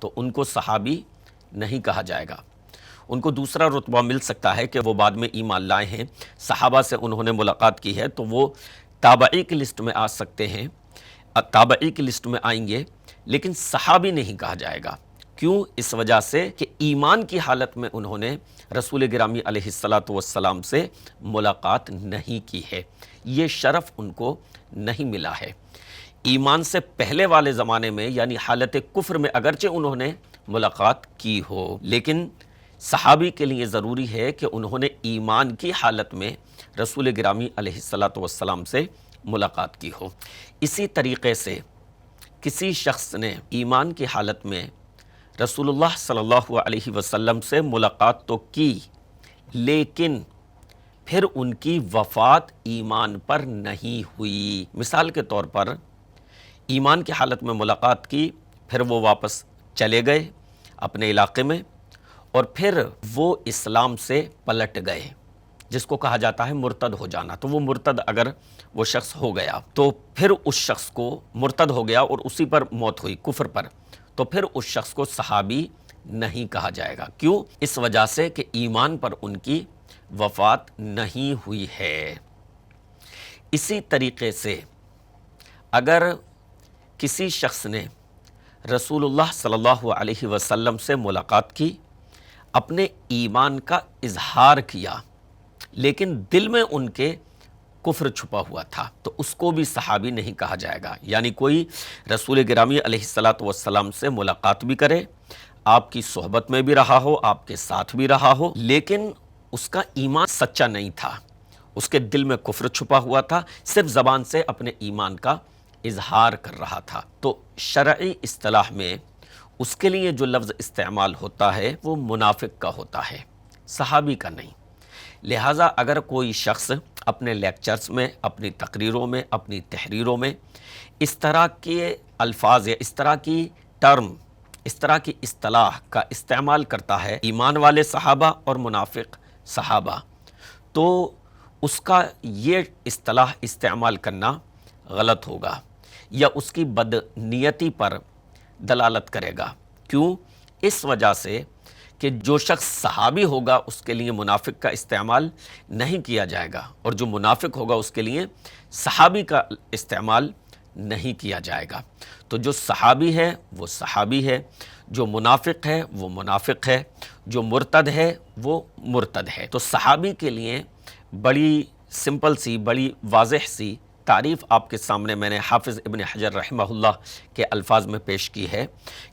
تو ان کو صحابی نہیں کہا جائے گا۔ ان کو دوسرا رتبہ مل سکتا ہے کہ وہ بعد میں ایمان لائے ہیں، صحابہ سے انہوں نے ملاقات کی ہے، تو وہ تابعی کی لسٹ میں آ سکتے ہیں، تابعی کی لسٹ میں آئیں گے، لیکن صحابی نہیں کہا جائے گا۔ کیوں؟ اس وجہ سے کہ ایمان کی حالت میں انہوں نے رسول گرامی علیہ الصلاۃ والسلام سے ملاقات نہیں کی ہے، یہ شرف ان کو نہیں ملا ہے۔ ایمان سے پہلے والے زمانے میں یعنی حالت کفر میں اگرچہ انہوں نے ملاقات کی ہو، لیکن صحابی کے لیے ضروری ہے کہ انہوں نے ایمان کی حالت میں رسول گرامی علیہ الصلاۃ والسلام سے ملاقات کی ہو۔ اسی طریقے سے کسی شخص نے ایمان کی حالت میں رسول اللہ صلی اللہ علیہ وسلم سے ملاقات تو کی، لیکن پھر ان کی وفات ایمان پر نہیں ہوئی۔ مثال کے طور پر ایمان کی حالت میں ملاقات کی، پھر وہ واپس چلے گئے اپنے علاقے میں، اور پھر وہ اسلام سے پلٹ گئے، جس کو کہا جاتا ہے مرتد ہو جانا۔ تو وہ مرتد اگر وہ شخص ہو گیا تو پھر اس شخص کو مرتد ہو گیا اور اسی پر موت ہوئی، کفر پر، تو پھر اس شخص کو صحابی نہیں کہا جائے گا۔ کیوں؟ اس وجہ سے کہ ایمان پر ان کی وفات نہیں ہوئی ہے۔ اسی طریقے سے اگر کسی شخص نے رسول اللہ صلی اللہ علیہ وسلم سے ملاقات کی، اپنے ایمان کا اظہار کیا، لیکن دل میں ان کے کفر چھپا ہوا تھا، تو اس کو بھی صحابی نہیں کہا جائے گا۔ یعنی کوئی رسول گرامی علیہ الصلاۃ والسلام سے ملاقات بھی کرے، آپ کی صحبت میں بھی رہا ہو، آپ کے ساتھ بھی رہا ہو، لیکن اس کا ایمان سچا نہیں تھا، اس کے دل میں کفر چھپا ہوا تھا، صرف زبان سے اپنے ایمان کا اظہار کر رہا تھا، تو شرعی اصطلاح میں اس کے لیے جو لفظ استعمال ہوتا ہے وہ منافق کا ہوتا ہے، صحابی کا نہیں۔ لہٰذا اگر کوئی شخص اپنے لیکچرز میں، اپنی تقریروں میں، اپنی تحریروں میں اس طرح کے الفاظ یا اس طرح کی ٹرم، اس طرح کی اصطلاح کا استعمال کرتا ہے، ایمان والے صحابہ اور منافق صحابہ، تو اس کا یہ اصطلاح استعمال کرنا غلط ہوگا یا اس کی بدنیتی پر دلالت کرے گا۔ کیوں؟ اس وجہ سے کہ جو شخص صحابی ہوگا اس کے لیے منافق کا استعمال نہیں کیا جائے گا، اور جو منافق ہوگا اس کے لیے صحابی کا استعمال نہیں کیا جائے گا۔ تو جو صحابی ہے وہ صحابی ہے، جو منافق ہے وہ منافق ہے، جو مرتد ہے وہ مرتد ہے۔ تو صحابی کے لیے بڑی سمپل سی، بڑی واضح سی تعریف آپ کے سامنے میں نے حافظ ابن حجر رحمہ اللہ کے الفاظ میں پیش کی ہے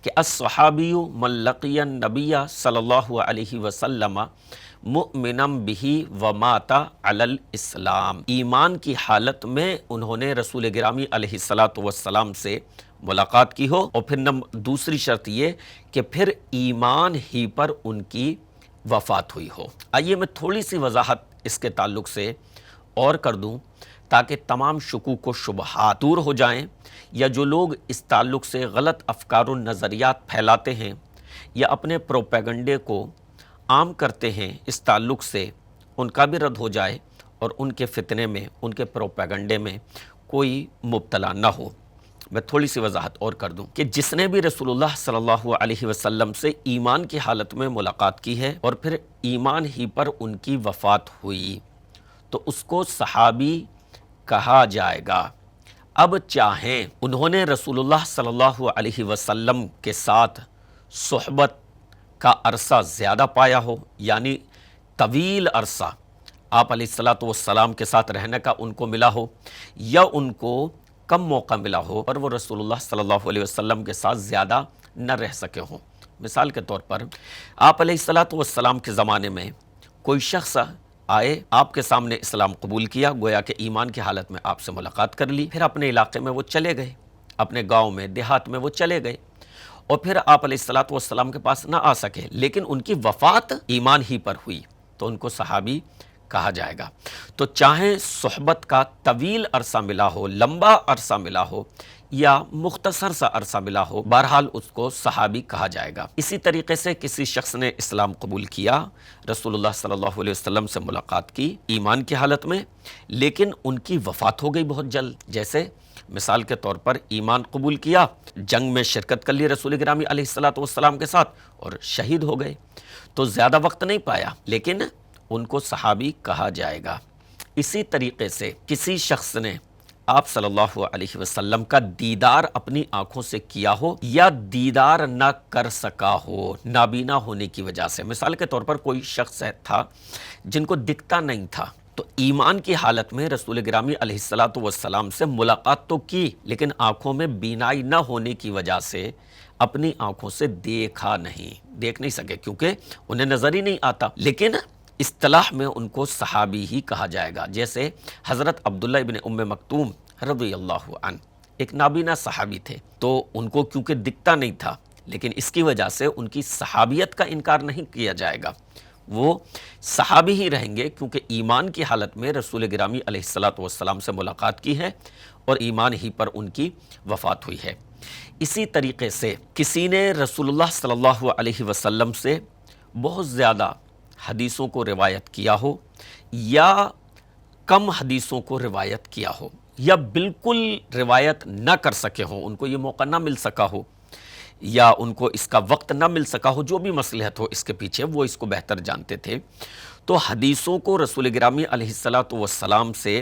کہ الصحابی من لقی النبی صلی اللہ علیہ وسلم مؤمنا بہ ومات علی الاسلام۔ ایمان کی حالت میں انہوں نے رسول گرامی علیہ الصلاۃ والسلام سے ملاقات کی ہو، اور پھر دوسری شرط یہ کہ پھر ایمان ہی پر ان کی وفات ہوئی ہو۔ آئیے میں تھوڑی سی وضاحت اس کے تعلق سے اور کر دوں تاکہ تمام شکوک و شبہات دور ہو جائیں، یا جو لوگ اس تعلق سے غلط افکار و نظریات پھیلاتے ہیں یا اپنے پروپیگنڈے کو عام کرتے ہیں، اس تعلق سے ان کا بھی رد ہو جائے اور ان کے فتنے میں، ان کے پروپیگنڈے میں کوئی مبتلا نہ ہو۔ میں تھوڑی سی وضاحت اور کر دوں کہ جس نے بھی رسول اللہ صلی اللہ علیہ وسلم سے ایمان کی حالت میں ملاقات کی ہے اور پھر ایمان ہی پر ان کی وفات ہوئی، تو اس کو صحابی کہا جائے گا۔ اب چاہیں انہوں نے رسول اللہ صلی اللہ علیہ وسلم کے ساتھ صحبت کا عرصہ زیادہ پایا ہو، یعنی طویل عرصہ آپ علیہ الصلاۃ والسلام کے ساتھ رہنے کا ان کو ملا ہو، یا ان کو کم موقع ملا ہو اور وہ رسول اللہ صلی اللہ علیہ وسلم کے ساتھ زیادہ نہ رہ سکے ہوں۔ مثال کے طور پر آپ علیہ الصلاۃ والسلام کے زمانے میں کوئی شخص آئے، آپ کے سامنے اسلام قبول کیا، گویا کہ ایمان کی حالت میں آپ سے ملاقات کر لی، پھر اپنے علاقے میں وہ چلے گئے، اپنے گاؤں میں، دیہات میں وہ چلے گئے، اور پھر آپ علیہ الصلاۃ والسلام کے پاس نہ آ سکے، لیکن ان کی وفات ایمان ہی پر ہوئی، تو ان کو صحابی کہا جائے گا۔ تو چاہے صحبت کا طویل عرصہ ملا ہو، لمبا عرصہ ملا ہو یا مختصر سا عرصہ ملا ہو، بہرحال اس کو صحابی کہا جائے گا۔ اسی طریقے سے کسی شخص نے اسلام قبول کیا، رسول اللہ صلی اللہ علیہ وسلم سے ملاقات کی ایمان کی حالت میں، لیکن ان کی وفات ہو گئی بہت جلد، جیسے مثال کے طور پر ایمان قبول کیا، جنگ میں شرکت کر لی رسول گرامی علیہ الصلوۃ والسلام کے ساتھ اور شہید ہو گئے، تو زیادہ وقت نہیں پایا لیکن ان کو صحابی کہا جائے گا۔ اسی طریقے سے کسی شخص نے آپ صلی اللہ علیہ وسلم کا دیدار اپنی آنکھوں سے کیا ہو یا دیدار نہ کر سکا ہو نابینا ہونے کی وجہ سے، مثال کے طور پر کوئی شخص تھا جن کو دکھتا نہیں تھا، تو ایمان کی حالت میں رسول گرامی علیہ الصلوۃ والسلام سے ملاقات تو کی لیکن آنکھوں میں بینائی نہ ہونے کی وجہ سے اپنی آنکھوں سے دیکھ نہیں سکے کیونکہ انہیں نظر ہی نہیں آتا، لیکن اصطلاح میں ان کو صحابی ہی کہا جائے گا۔ جیسے حضرت عبداللہ ابن ام مکتوم رضی اللہ عنہ ایک نابینا صحابی تھے، تو ان کو کیونکہ دکھتا نہیں تھا لیکن اس کی وجہ سے ان کی صحابیت کا انکار نہیں کیا جائے گا، وہ صحابی ہی رہیں گے کیونکہ ایمان کی حالت میں رسول گرامی علیہ الصلوۃ والسلام سے ملاقات کی ہے اور ایمان ہی پر ان کی وفات ہوئی ہے۔ اسی طریقے سے کسی نے رسول اللہ صلی اللہ علیہ وسلم سے بہت زیادہ حدیثوں کو روایت کیا ہو یا کم حدیثوں کو روایت کیا ہو یا بالکل روایت نہ کر سکے ہوں، ان کو یہ موقع نہ مل سکا ہو یا ان کو اس کا وقت نہ مل سکا ہو، جو بھی مصلحت ہو اس کے پیچھے وہ اس کو بہتر جانتے تھے، تو حدیثوں کو رسول گرامی علیہ الصلوۃ والسلام سے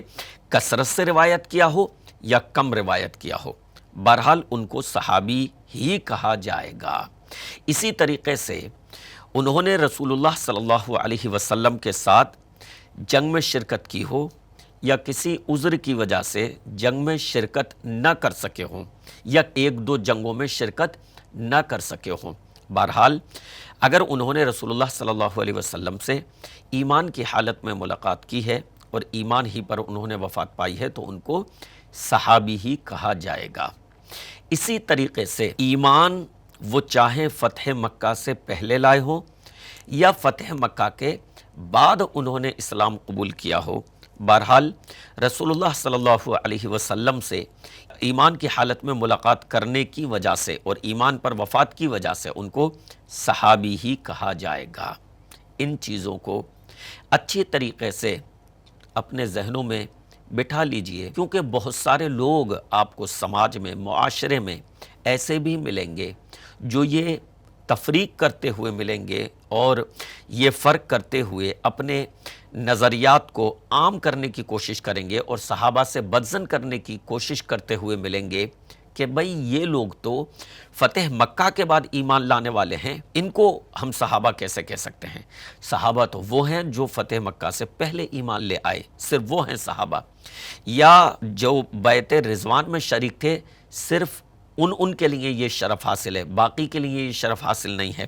کثرت سے روایت کیا ہو یا کم روایت کیا ہو، بہرحال ان کو صحابی ہی کہا جائے گا۔ اسی طریقے سے انہوں نے رسول اللہ صلی اللہ علیہ وسلم کے ساتھ جنگ میں شرکت کی ہو یا کسی عذر کی وجہ سے جنگ میں شرکت نہ کر سکے ہوں یا ایک دو جنگوں میں شرکت نہ کر سکے ہوں، بہرحال اگر انہوں نے رسول اللہ صلی اللہ علیہ وسلم سے ایمان کی حالت میں ملاقات کی ہے اور ایمان ہی پر انہوں نے وفات پائی ہے تو ان کو صحابی ہی کہا جائے گا۔ اسی طریقے سے ایمان وہ چاہے فتح مکہ سے پہلے لائے ہوں یا فتح مکہ کے بعد انہوں نے اسلام قبول کیا ہو، بہرحال رسول اللہ صلی اللہ علیہ وسلم سے ایمان کی حالت میں ملاقات کرنے کی وجہ سے اور ایمان پر وفات کی وجہ سے ان کو صحابی ہی کہا جائے گا۔ ان چیزوں کو اچھی طریقے سے اپنے ذہنوں میں بٹھا لیجئے، کیونکہ بہت سارے لوگ آپ کو سماج میں، معاشرے میں ایسے بھی ملیں گے جو یہ تفریق کرتے ہوئے ملیں گے اور یہ فرق کرتے ہوئے اپنے نظریات کو عام کرنے کی کوشش کریں گے اور صحابہ سے بدظن کرنے کی کوشش کرتے ہوئے ملیں گے کہ بھئی یہ لوگ تو فتح مکہ کے بعد ایمان لانے والے ہیں، ان کو ہم صحابہ کیسے کہہ سکتے ہیں؟ صحابہ تو وہ ہیں جو فتح مکہ سے پہلے ایمان لے آئے، صرف وہ ہیں صحابہ، یا جو بیعت رضوان میں شریک تھے صرف ان کے لیے یہ شرف حاصل ہے، باقی کے لیے یہ شرف حاصل نہیں ہے۔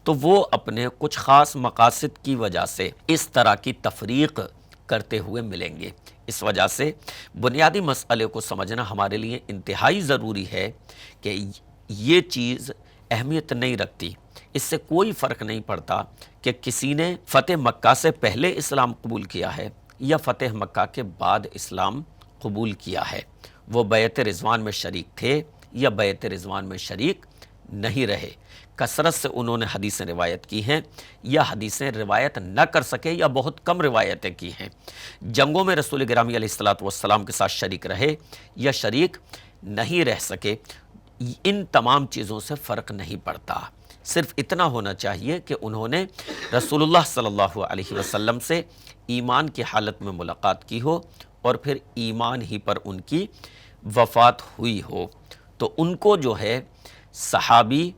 تو وہ اپنے کچھ خاص مقاصد کی وجہ سے اس طرح کی تفریق کرتے ہوئے ملیں گے۔ اس وجہ سے بنیادی مسئلے کو سمجھنا ہمارے لیے انتہائی ضروری ہے کہ یہ چیز اہمیت نہیں رکھتی، اس سے کوئی فرق نہیں پڑتا کہ کسی نے فتح مکہ سے پہلے اسلام قبول کیا ہے یا فتح مکہ کے بعد اسلام قبول کیا ہے، وہ بیعت رضوان میں شریک تھے یا بیعت رضوان میں شریک نہیں رہے، کثرت سے انہوں نے حدیثیں روایت کی ہیں یا حدیثیں روایت نہ کر سکے یا بہت کم روایتیں کی ہیں، جنگوں میں رسول گرامی علیہ الصلوۃ والسلام کے ساتھ شریک رہے یا شریک نہیں رہ سکے، ان تمام چیزوں سے فرق نہیں پڑتا، صرف اتنا ہونا چاہیے کہ انہوں نے رسول اللہ صلی اللہ علیہ وسلم سے ایمان کی حالت میں ملاقات کی ہو اور پھر ایمان ہی پر ان کی وفات ہوئی ہو، تو ان کو جو ہے صحابی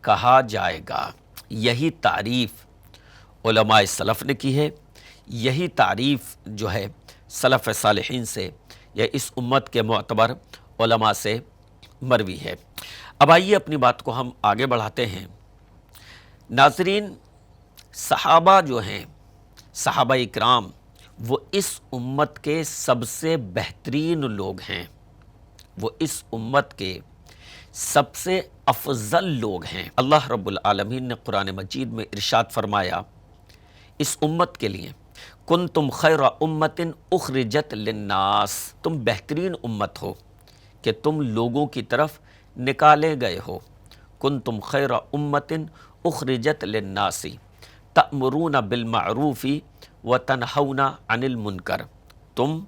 کہا جائے گا۔ یہی تعریف علماء سلف نے کی ہے، یہی تعریف جو ہے سلف صالحین سے یا اس امت کے معتبر علماء سے مروی ہے۔ اب آئیے اپنی بات کو ہم آگے بڑھاتے ہیں۔ ناظرین، صحابہ جو ہیں، صحابہ اکرام، وہ اس امت کے سب سے بہترین لوگ ہیں، وہ اس امت کے سب سے افضل لوگ ہیں۔ اللہ رب العالمین نے قرآن مجید میں ارشاد فرمایا اس امت کے لیے، کنتم خیر امت اخرجت للناس، تم بہترین امت ہو کہ تم لوگوں کی طرف نکالے گئے ہو، کنتم خیر امت اخرجت للناس تأمرون بالمعروف وتنہون عن المنکر، تم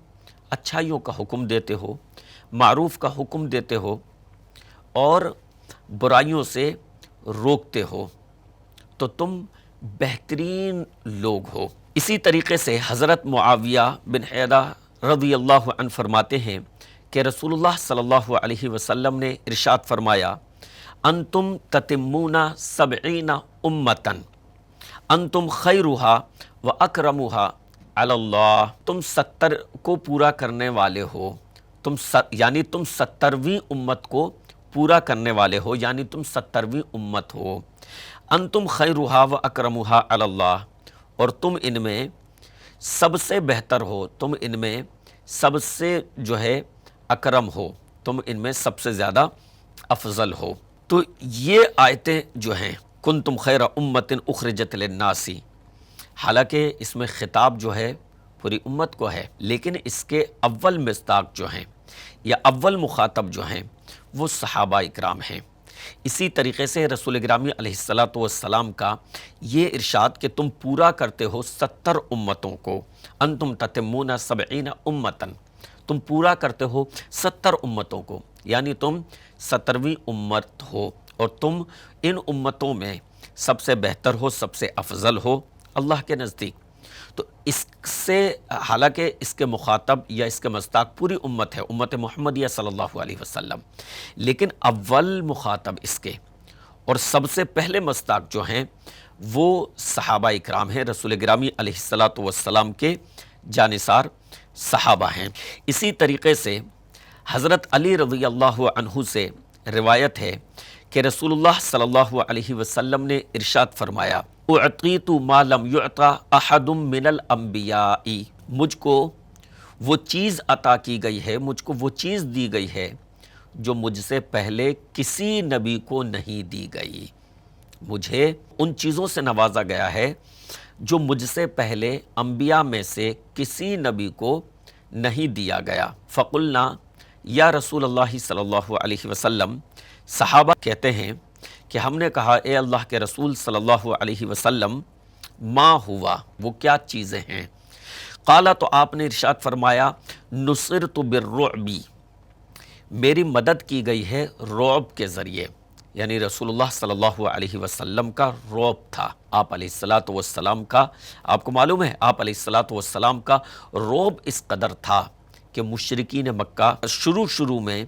اچھائیوں کا حکم دیتے ہو، معروف کا حکم دیتے ہو اور برائیوں سے روکتے ہو تو تم بہترین لوگ ہو۔ اسی طریقے سے حضرت معاویہ بن حیدہ رضی اللہ عنہ فرماتے ہیں کہ رسول اللہ صلی اللہ علیہ وسلم نے ارشاد فرمایا، انتم تتمون سبعین امتن انتم خیرها و اکرمها علی اللہ، تم 70 کو پورا کرنے والے ہو، یعنی تم 70ویں امت کو پورا کرنے والے ہو، یعنی تم 70ویں امت ہو۔ انتم خیرها و اکرمها علی اللہ، اور تم ان میں سب سے بہتر ہو، تم ان میں سب سے جو ہے اکرم ہو، تم ان میں سب سے زیادہ افضل ہو۔ تو یہ آیتیں جو ہیں کنتم خیر امت اخرجت للناس، حالانکہ اس میں خطاب جو ہے پوری امت کو ہے، لیکن اس کے اول مصداق جو ہیں یا اول مخاطب جو ہیں وہ صحابہ اکرام ہیں۔ اسی طریقے سے رسول گرامی علیہ السلام کا یہ ارشاد کہ تم پورا کرتے ہو 70 امتوں کو، انتم تتمون 70 امتن، تم پورا کرتے ہو 70 امتوں کو، یعنی تم 70ویں امت ہو اور تم ان امتوں میں سب سے بہتر ہو، سب سے افضل ہو اللہ کے نزدیک۔ تو اس سے حالانکہ اس کے مخاطب یا اس کے مصداق پوری امت ہے، امت محمدیہ صلی اللہ علیہ وسلم، لیکن اول مخاطب اس کے اور سب سے پہلے مصداق جو ہیں وہ صحابہ اکرام ہیں، رسول گرامی علیہ السلام کے جانثار صحابہ ہیں۔ اسی طریقے سے حضرت علی رضی اللہ عنہ سے روایت ہے کہ رسول اللہ صلی اللہ علیہ وسلم نے ارشاد فرمایا، اعطیت ما لم یعط احد من الانبیاء، مجھ کو وہ چیز عطا کی گئی ہے، مجھ کو وہ چیز دی گئی ہے جو مجھ سے پہلے کسی نبی کو نہیں دی گئی، مجھے ان چیزوں سے نوازا گیا ہے جو مجھ سے پہلے انبیاء میں سے کسی نبی کو نہیں دیا گیا۔ فقلنا یا رسول اللہ صلی اللہ علیہ وسلم، صحابہ کہتے ہیں کہ ہم نے کہا اے اللہ کے رسول صلی اللہ علیہ وسلم، ما ہوا، وہ کیا چیزیں ہیں؟ قالا، تو آپ نے ارشاد فرمایا، نصرت بالرعب، میری مدد کی گئی ہے رعب کے ذریعے، یعنی رسول اللہ صلی اللہ علیہ وسلم کا رعب تھا، آپ علیہ السلام کا، آپ کو معلوم ہے آپ علیہ السلام کا رعب اس قدر تھا کہ مشرکین مکہ شروع میں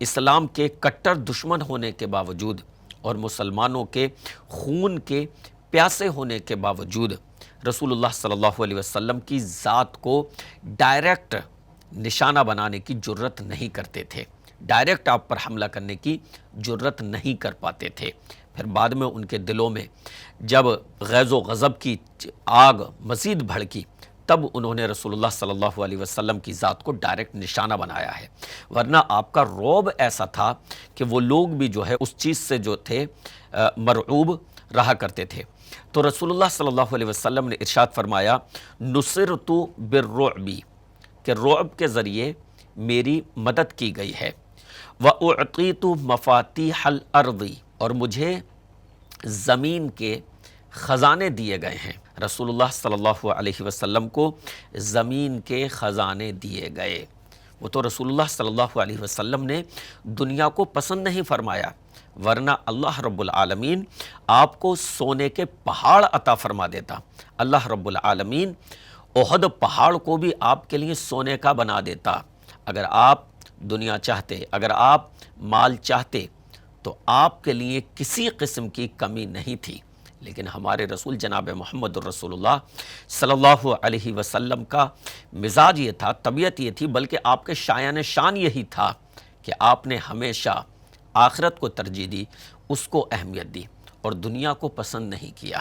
اسلام کے کٹر دشمن ہونے کے باوجود اور مسلمانوں کے خون کے پیاسے ہونے کے باوجود رسول اللہ صلی اللہ علیہ وسلم کی ذات کو ڈائریکٹ نشانہ بنانے کی جرت نہیں کرتے تھے، ڈائریکٹ آپ پر حملہ کرنے کی جرت نہیں کر پاتے تھے۔ پھر بعد میں ان کے دلوں میں جب غیظ و غضب کی آگ مزید بھڑکی تب انہوں نے رسول اللہ صلی اللہ علیہ وسلم کی ذات کو ڈائریکٹ نشانہ بنایا ہے، ورنہ آپ کا رعب ایسا تھا کہ وہ لوگ بھی جو ہے اس چیز سے جو تھے مرعوب رہا کرتے تھے۔ تو رسول اللہ صلی اللہ علیہ وسلم نے ارشاد فرمایا، نصرت بالرعب، کہ رعب کے ذریعے میری مدد کی گئی ہے، وَأُعْطِيتُ مَفَاتِيحَ الْأَرْضِ، اور مجھے زمین کے خزانے دیے گئے ہیں، رسول اللہ صلی اللہ علیہ وسلم کو زمین کے خزانے دیے گئے۔ وہ تو رسول اللہ صلی اللہ علیہ وسلم نے دنیا کو پسند نہیں فرمایا، ورنہ اللہ رب العالمین آپ کو سونے کے پہاڑ عطا فرما دیتا، اللہ رب العالمین احد پہاڑ کو بھی آپ کے لیے سونے کا بنا دیتا۔ اگر آپ دنیا چاہتے، اگر آپ مال چاہتے تو آپ کے لیے کسی قسم کی کمی نہیں تھی، لیکن ہمارے رسول جناب محمد الرسول اللہ صلی اللہ علیہ وسلم کا مزاج یہ تھا، طبیعت یہ تھی، بلکہ آپ کے شایان شان یہی تھا کہ آپ نے ہمیشہ آخرت کو ترجیح دی، اس کو اہمیت دی اور دنیا کو پسند نہیں کیا،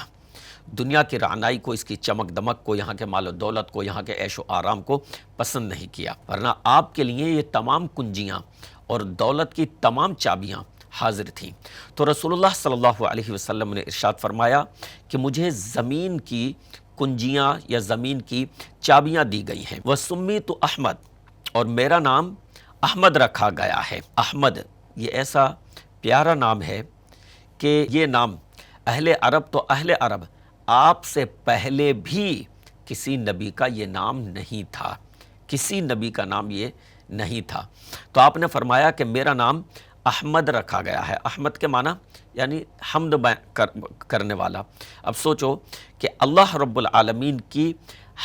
دنیا کی رعنائی کو، اس کی چمک دمک کو، یہاں کے مال و دولت کو، یہاں کے عیش و آرام کو پسند نہیں کیا، ورنہ آپ کے لیے یہ تمام کنجیاں اور دولت کی تمام چابیاں حاضر تھیں۔ تو رسول اللہ صلی اللہ علیہ وسلم نے ارشاد فرمایا کہ مجھے زمین کی کنجیاں یا زمین کی چابیاں دی گئی ہیں، وَسُمِّيتُ احمد، اور میرا نام احمد رکھا گیا ہے۔ احمد یہ ایسا پیارا نام ہے کہ یہ نام اہل عرب آپ سے پہلے بھی کسی نبی کا یہ نام نہیں تھا، کسی نبی کا نام یہ نہیں تھا۔ تو آپ نے فرمایا کہ میرا نام احمد رکھا گیا ہے۔ احمد کے معنی یعنی حمد کرنے والا۔ اب سوچو کہ اللہ رب العالمین کی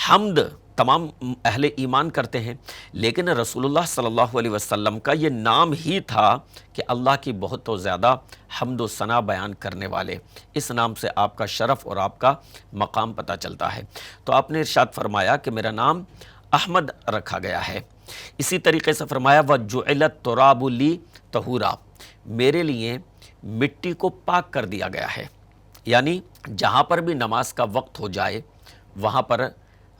حمد تمام اہل ایمان کرتے ہیں، لیکن رسول اللہ صلی اللہ علیہ وسلم کا یہ نام ہی تھا کہ اللہ کی بہت و زیادہ حمد و ثنا بیان کرنے والے۔ اس نام سے آپ کا شرف اور آپ کا مقام پتہ چلتا ہے۔ تو آپ نے ارشاد فرمایا کہ میرا نام احمد رکھا گیا ہے۔ اسی طریقے سے فرمایا وَجُعِلَ التُّرَابُ لِي طَہُورًا، میرے لیے مٹی کو پاک کر دیا گیا ہے، یعنی جہاں پر بھی نماز کا وقت ہو جائے وہاں پر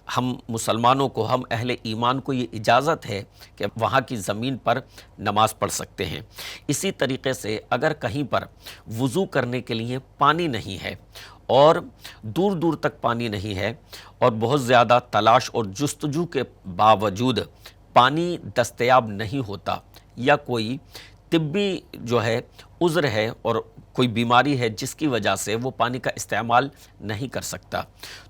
ہم مسلمانوں کو، ہم اہل ایمان کو یہ اجازت ہے کہ وہاں کی زمین پر نماز پڑھ سکتے ہیں۔ اسی طریقے سے اگر کہیں پر وضو کرنے کے لیے پانی نہیں ہے اور دور دور تک پانی نہیں ہے اور بہت زیادہ تلاش اور جستجو کے باوجود پانی دستیاب نہیں ہوتا، یا کوئی طبی جو ہے عذر ہے اور کوئی بیماری ہے جس کی وجہ سے وہ پانی کا استعمال نہیں کر سکتا،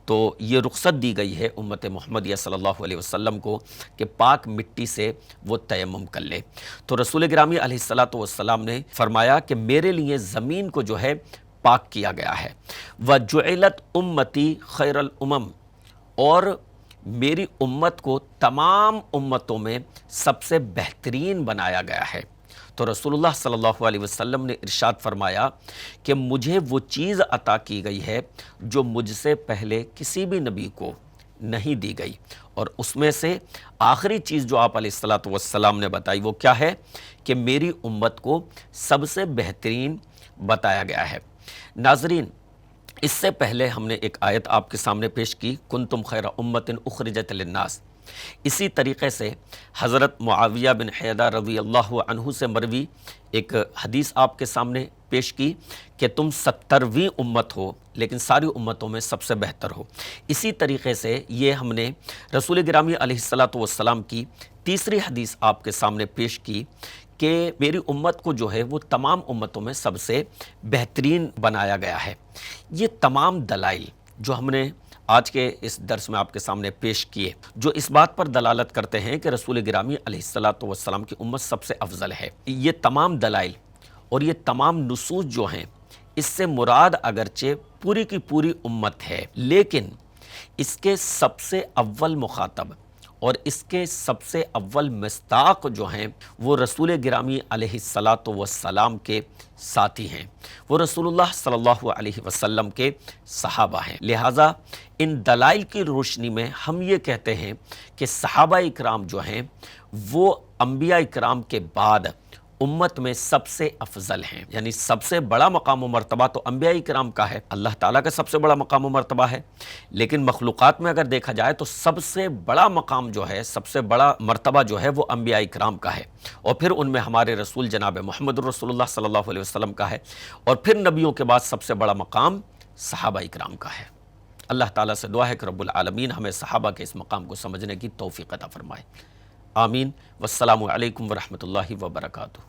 تو یہ رخصت دی گئی ہے امت محمدیہ صلی اللہ علیہ وسلم کو کہ پاک مٹی سے وہ تیمم کر لے۔ تو رسول گرامی علیہ الصلاۃ والسلام نے فرمایا کہ میرے لیے زمین کو جو ہے پاک کیا گیا ہے۔ وَجُعِلَتْ أُمَّتِي خَيْرَ الْأُمَمِ، اور میری امت کو تمام امتوں میں سب سے بہترین بنایا گیا ہے۔ تو رسول اللہ صلی اللہ علیہ وسلم نے ارشاد فرمایا کہ مجھے وہ چیز عطا کی گئی ہے جو مجھ سے پہلے کسی بھی نبی کو نہیں دی گئی، اور اس میں سے آخری چیز جو آپ علیہ الصلاۃ والسلام نے بتائی وہ کیا ہے کہ میری امت کو سب سے بہترین بتایا گیا ہے۔ ناظرین، اس سے پہلے ہم نے ایک آیت آپ کے سامنے پیش کی، کنتم خیر امت اخرجت للناس۔ اسی طریقے سے حضرت معاویہ بن حیدہ رضی اللہ عنہ سے مروی ایک حدیث آپ کے سامنے پیش کی کہ تم 70ویں امت ہو لیکن ساری امتوں میں سب سے بہتر ہو۔ اسی طریقے سے یہ ہم نے رسول گرامی علیہ الصلاۃ والسلام کی تیسری حدیث آپ کے سامنے پیش کی کہ میری امت کو جو ہے وہ تمام امتوں میں سب سے بہترین بنایا گیا ہے۔ یہ تمام دلائل جو ہم نے آج کے اس درس میں آپ کے سامنے پیش کیے، جو اس بات پر دلالت کرتے ہیں کہ رسول گرامی علیہ الصلاۃ والسلام کی امت سب سے افضل ہے، یہ تمام دلائل اور یہ تمام نصوص جو ہیں، اس سے مراد اگرچہ پوری کی پوری امت ہے، لیکن اس کے سب سے اول مخاطب اور اس کے سب سے اول مصداق جو ہیں وہ رسول گرامی علیہ الصلاۃ والسلام کے ساتھی ہیں، وہ رسول اللہ صلی اللہ علیہ وسلم کے صحابہ ہیں۔ لہٰذا ان دلائل کی روشنی میں ہم یہ کہتے ہیں کہ صحابہ اکرام جو ہیں وہ انبیاء اکرام کے بعد امت میں سب سے افضل ہیں، یعنی سب سے بڑا مقام و مرتبہ تو انبیاء اکرام کا ہے، اللہ تعالیٰ کا سب سے بڑا مقام و مرتبہ ہے، لیکن مخلوقات میں اگر دیکھا جائے تو سب سے بڑا مقام جو ہے، سب سے بڑا مرتبہ جو ہے وہ انبیاء اکرام کا ہے، اور پھر ان میں ہمارے رسول جناب محمد رسول اللہ صلی اللہ علیہ وسلم کا ہے، اور پھر نبیوں کے بعد سب سے بڑا مقام صحابہ اکرام کا ہے۔ اللہ تعالیٰ سے دعا ہے کہ رب العالمین ہمیں صحابہ کے اس مقام کو سمجھنے کی توفیق عطا فرمائے۔ آمین۔ والسلام علیکم ورحمۃ اللہ وبرکاتہ۔